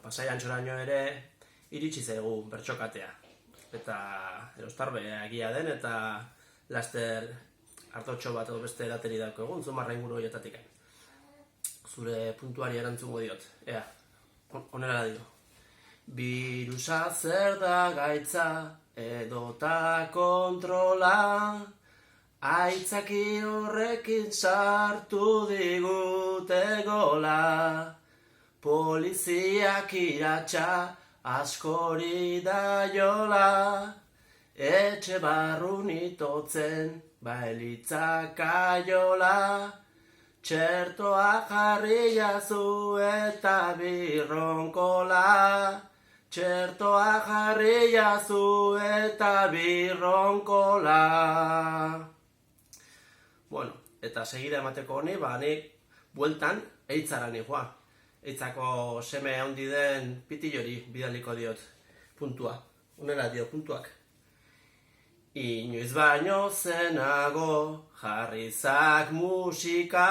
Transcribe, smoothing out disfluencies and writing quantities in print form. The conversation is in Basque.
Pasaian txoraino ere iritsi zaigu bertsokatea. Eta erostarbe egia den eta laster hartotxo bat edo beste edateri dauko egun, zumarra inguru horietatik. Zure puntuari erantzungo diot, ea, onera dio. Birusa zer da gaitza edota kontrola, aitzaki horrekin sartu digute gola. Poliziak iratxa askori da jola, etxe barrun itotzen bailitzak aiola. Txertoa jarri jazu eta birronkola, txertoa jarri jazu eta birronkola. Eta segida emateko honi, nik bueltan eitzara nijoa. Eitzako seme handi den pitillori bidaliko diot puntua. Honela dio puntuak. Inoiz baino zenago jarrizak musika,